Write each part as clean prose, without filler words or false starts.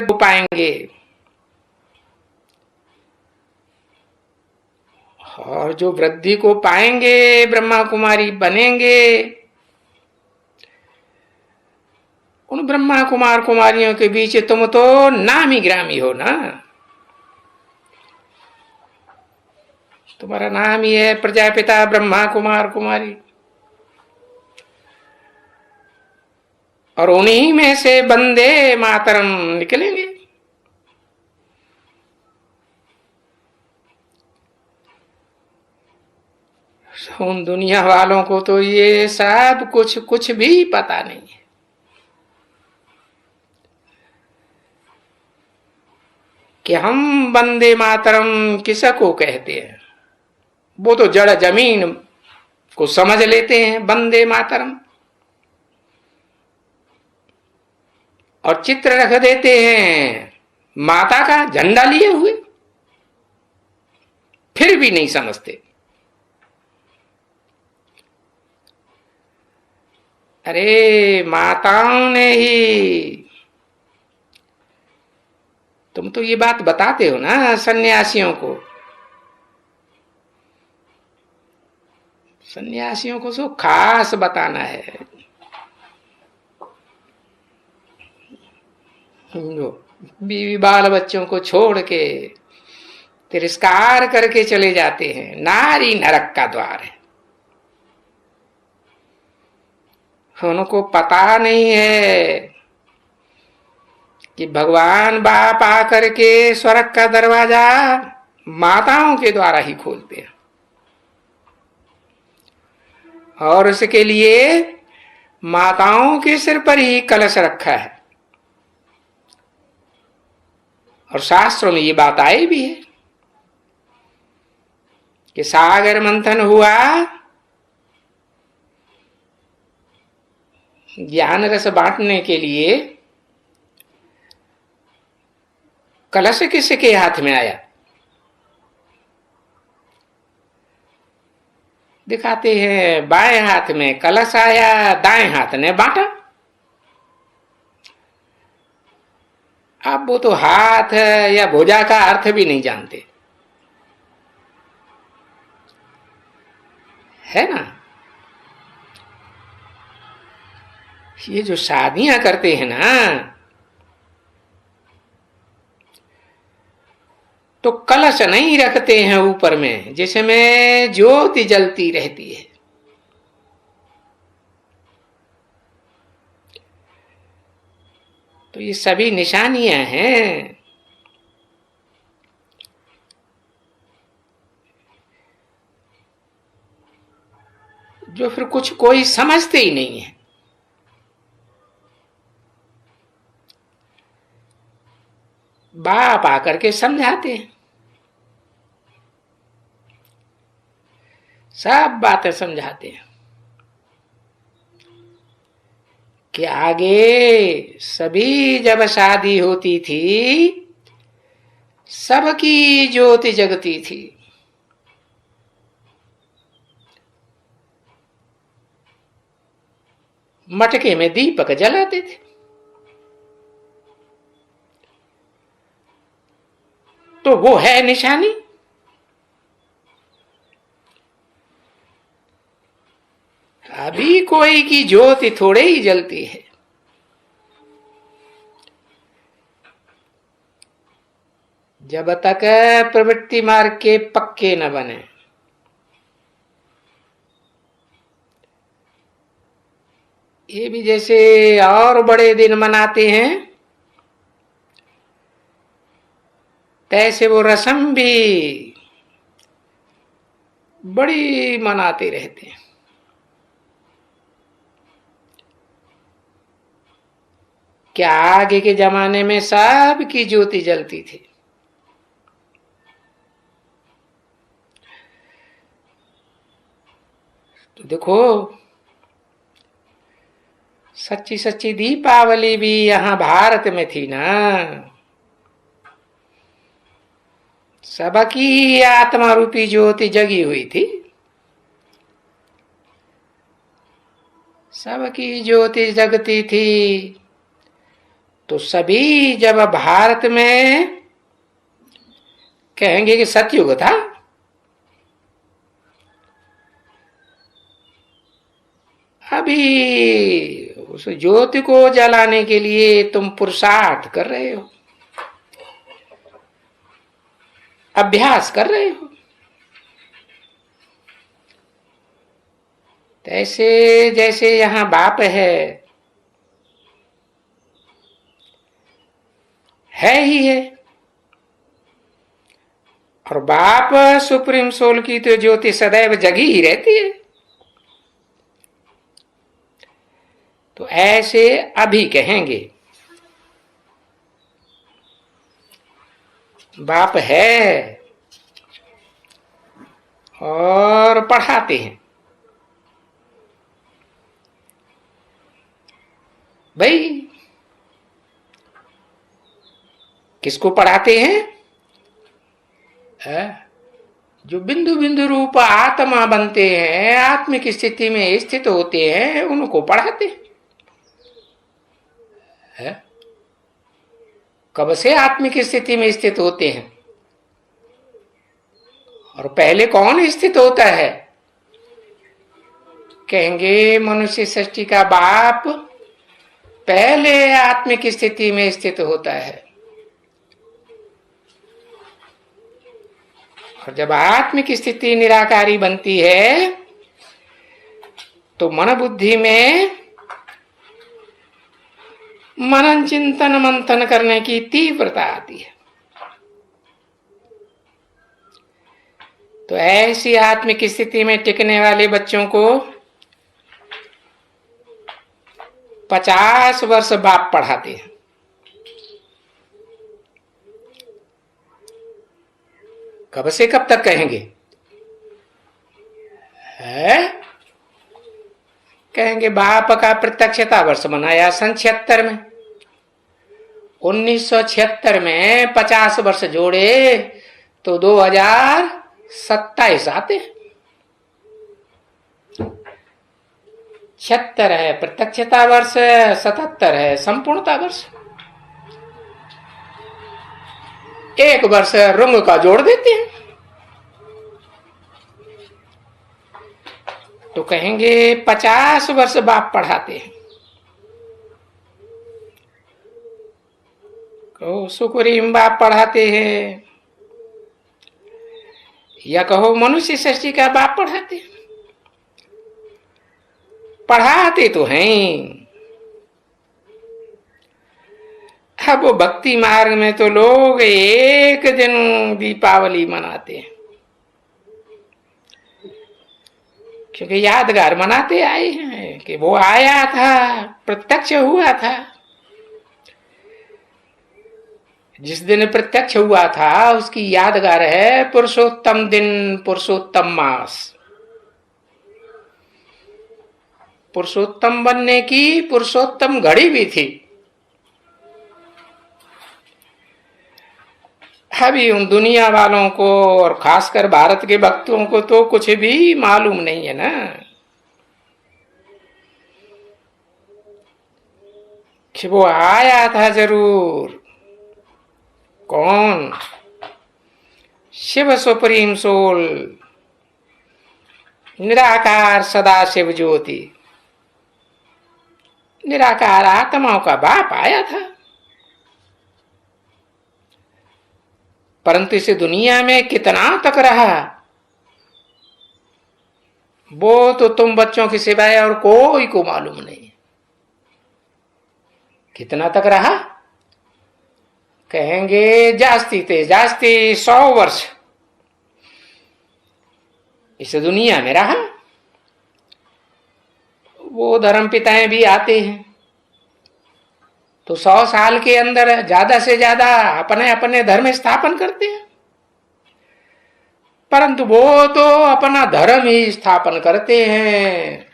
को पाएंगे, और जो वृद्धि को पाएंगे, ब्रह्मा कुमारी बनेंगे, उन ब्रह्मा कुमार कुमारियों के बीच तुम तो नामी ग्रामी हो ना। तुम्हारा नाम ही है प्रजापिता ब्रह्मा कुमार कुमारी, और उन्हीं में से वंदे मातरम निकलेंगे। उन दुनिया वालों को तो ये सब कुछ भी पता नहीं है कि हम वंदे मातरम किसको कहते हैं। वो तो जड़ जमीन को समझ लेते हैं वंदे मातरम, और चित्र रख देते हैं माता का झंडा लिए हुए, फिर भी नहीं समझते। अरे माताओं ने ही, तुम तो ये बात बताते हो ना सन्यासियों को। सन्यासियों को तो खास बताना है, बीवी बाल बच्चों को छोड़ के तिरस्कार करके चले जाते हैं। नारी नरक का द्वार है। उनको पता नहीं है कि भगवान बाप आकर के स्वर्ग का दरवाजा माताओं के द्वारा ही खोलते हैं, और उसके लिए माताओं के सिर पर ही कलश रखा है। और शास्त्रों में ये बात आई भी है कि सागर मंथन हुआ, ज्ञान रस बांटने के लिए कलश किसके हाथ में आया? दिखाते हैं बाएं हाथ में कलश आया, दाएं हाथ ने बांटा। अब वो तो हाथ या भुजा का अर्थ भी नहीं जानते, है ना। ये जो शादियां करते हैं ना, तो कलश नहीं रखते हैं ऊपर में जिसमें ज्योति जलती रहती है। तो ये सभी निशानियां हैं। जो फिर कुछ कोई समझते ही नहीं है। बाप आकर के समझाते हैं, सब बातें समझाते हैं कि आगे सभी जब शादी होती थी सबकी ज्योति जगती थी। मटके में दीपक जलाते थे, तो वो है निशानी। अभी कोई की ज्योति थोड़े ही जलती है। जब तक प्रवृत्ति मार्ग के पक्के न बने, ये भी जैसे और बड़े दिन मनाते हैं, तैसे वो रस्म भी बड़ी मनाते रहते हैं। क्या आगे के जमाने में सबकी ज्योति जलती थी। तो देखो, सच्ची सच्ची दीपावली भी यहां भारत में थी ना। सबकी आत्मा रूपी ज्योति जगी हुई थी, सबकी ज्योति जगती थी। तो सभी जब भारत में कहेंगे कि सतयुग था, अभी उस ज्योति को जलाने के लिए तुम पुरुषार्थ कर रहे हो, अभ्यास कर रहे हो। ऐसे जैसे यहां बाप है ही है, और बाप सुप्रीम सोल की तो ज्योति सदैव जगी ही रहती है। तो ऐसे अभी कहेंगे बाप है और पढ़ाते हैं। भाई किसको पढ़ाते हैं? जो बिंदु बिंदु रूप आत्मा बनते हैं, आत्मिक स्थिति में स्थित होते हैं, उनको पढ़ाते हैं। कब से आत्मिक स्थिति में स्थित होते हैं? और पहले कौन स्थित होता है? कहेंगे मनुष्य सृष्टि का बाप पहले आत्मिक स्थिति में स्थित होता है, और जब आत्मिक स्थिति निराकारी बनती है तो मन बुद्धि में मनन चिंतन मंथन करने की तीव्रता आती है। तो ऐसी आत्मिक स्थिति में टिकने वाले बच्चों को 50 वर्ष बाप पढ़ाते हैं। कब से कब तक कहेंगे? कहेंगे बाप का प्रत्यक्षता वर्ष मनाया सन 76 में। 1976 में 50 वर्ष जोड़े तो 2027 आते। 76 है प्रत्यक्षता वर्ष, 77 है संपूर्णता वर्ष। एक वर्ष रुंग का जोड़ देते हैं तो कहेंगे 50 वर्ष बाप पढ़ाते हैं। कहो सुकुरीम बाप पढ़ाते हैं, या कहो मनुष्य सृष्टि का बाप पढ़ाते हैं। पढ़ाते तो हैं। अब वो भक्ति मार्ग में तो लोग एक दिन दीपावली मनाते हैं, क्योंकि यादगार मनाते आए हैं कि वो आया था, प्रत्यक्ष हुआ था। जिस दिन प्रत्यक्ष हुआ था उसकी यादगार है पुरुषोत्तम दिन, पुरुषोत्तम मास। पुरुषोत्तम बनने की पुरुषोत्तम घड़ी भी थी। अभी उन दुनिया वालों को और खासकर भारत के भक्तों को तो कुछ भी मालूम नहीं है ना कि वो आया था जरूर। कौन? शिव सुप्रीम सोल, निराकार सदा शिव ज्योति, निराकार आत्माओं का बाप आया था। परंतु इस दुनिया में कितना तक रहा वो तो तुम बच्चों की सिवाय और कोई को मालूम नहीं। कितना तक रहा? कहेंगे जास्ती थे जास्ती 100 वर्ष इस दुनिया में रहा। वो धर्म पिताएं भी आते हैं तो 100 साल के अंदर ज्यादा से ज्यादा अपने अपने धर्म स्थापन करते हैं, परंतु वो तो अपना धर्म ही स्थापन करते हैं।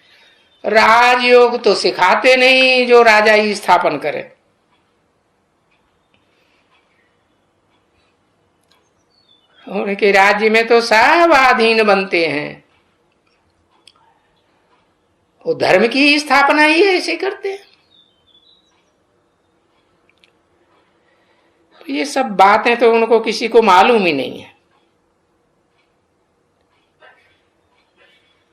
राजयोग तो सिखाते नहीं जो राजा ही स्थापन करे। उनके राज्य में तो सब अधीन बनते हैं। वो धर्म की स्थापना ही ऐसे करते हैं। तो ये सब बातें तो उनको किसी को मालूम ही नहीं है।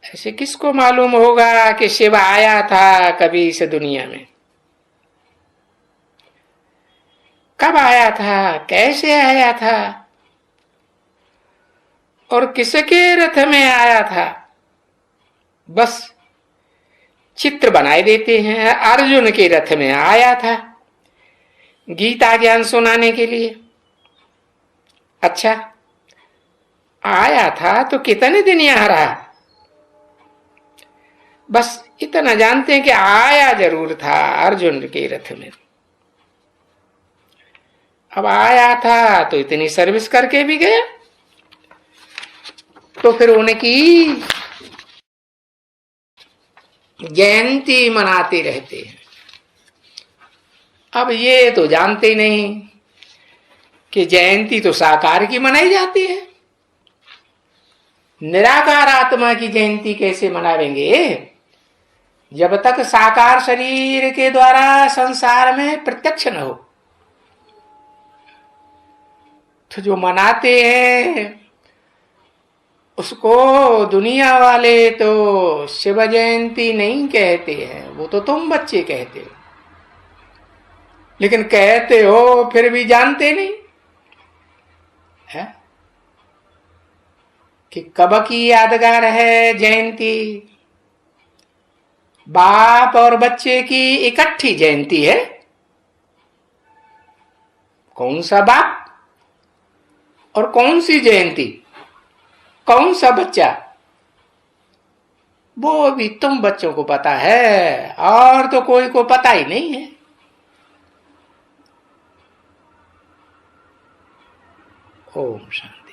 ऐसे किसको मालूम होगा कि शिव आया था कभी इस दुनिया में, कब आया था, कैसे आया था, और किसके रथ में आया था। बस चित्र बनाए देते हैं, अर्जुन के रथ में आया था गीता ज्ञान सुनाने के लिए। अच्छा, आया था तो कितने दिन यहां रहा, बस इतना जानते हैं कि आया जरूर था अर्जुन के रथ में। अब आया था तो इतनी सर्विस करके भी गया, तो फिर उनकी जयंती मनाते रहते हैं। अब ये तो जानते नहीं कि जयंती तो साकार की मनाई जाती है, निराकार आत्मा की जयंती कैसे मनावेंगे जब तक साकार शरीर के द्वारा संसार में प्रत्यक्ष न हो। तो जो मनाते हैं उसको दुनिया वाले तो शिव जयंती नहीं कहते हैं, वो तो तुम बच्चे कहते हो, लेकिन कहते हो फिर भी जानते नहीं है कि कब की यादगार है जयंती। बाप और बच्चे की इकट्ठी जयंती है। कौन सा बाप और कौन सी जयंती, कौन सा बच्चा, वो भी तुम बच्चों को पता है, और तो कोई को पता ही नहीं है। ओम शांति।